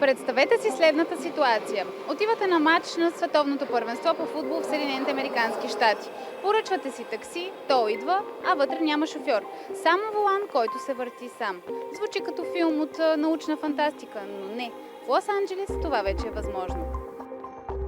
Представете си следната ситуация. Отивате на матч на световното първенство по футбол в Съединените американски щати. Поръчвате си такси, то идва, а вътре няма шофьор. Само волан, който се върти сам. Звучи като филм от научна фантастика, но не. В Лос-Анджелес това вече е възможно.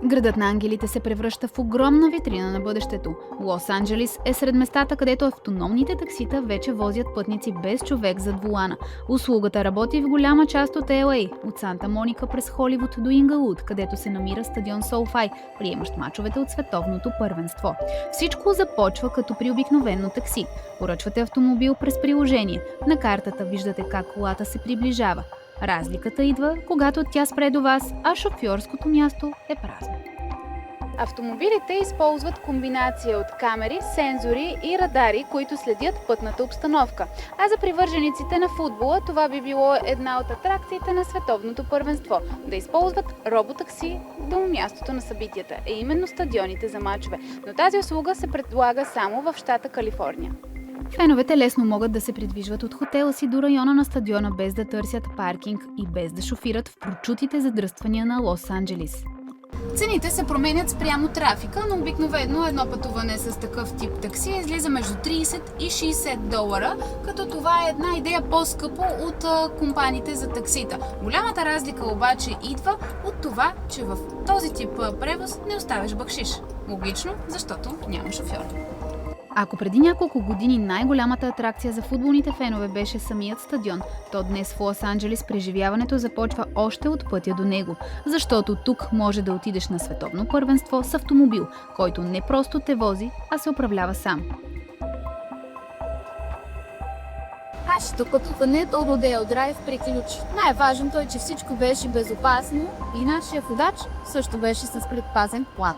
Градът на ангелите се превръща в огромна витрина на бъдещето. Лос-Анджелис е сред местата, където автономните таксита вече возят пътници без човек зад волана. Услугата работи в голяма част от LA, от Санта Моника през Холивуд до Ингалуд, където се намира стадион SoFi, приемащ мачовете от световното първенство. Всичко започва като при обикновено такси. Поръчвате автомобил през приложение. На картата виждате как колата се приближава. Разликата идва, когато тя спре до вас, а шофьорското място е празно. Автомобилите използват комбинация от камери, сензори и радари, които следят пътната обстановка. А за привържениците на футбола това би било една от атракциите на световното първенство – да използват роботакси до мястото на събитията, именно стадионите за мачове. Но тази услуга се предлага само в щата Калифорния. Феновете лесно могат да се придвижват от хотела си до района на стадиона без да търсят паркинг и без да шофират в прочутите задръствания на Лос-Анджелис. Цените се променят спрямо трафика, но обикновено едно пътуване с такъв тип такси излиза между 30 и 60 долара, като това е една идея по-скъпо от компаниите за таксита. Голямата разлика обаче идва от това, че в този тип превоз не оставяш бакшиш. Логично, защото няма шофьор. Ако преди няколко години най-голямата атракция за футболните фенове беше самият стадион, то днес в Лос-Анджелис преживяването започва още от пътя до него, защото тук може да отидеш на световно първенство с автомобил, който не просто те вози, а се управлява сам. Нашето пътуване до Rodeo Драйв приключи. Най-важното е, че всичко беше безопасно и нашия водач също беше с предпазен план.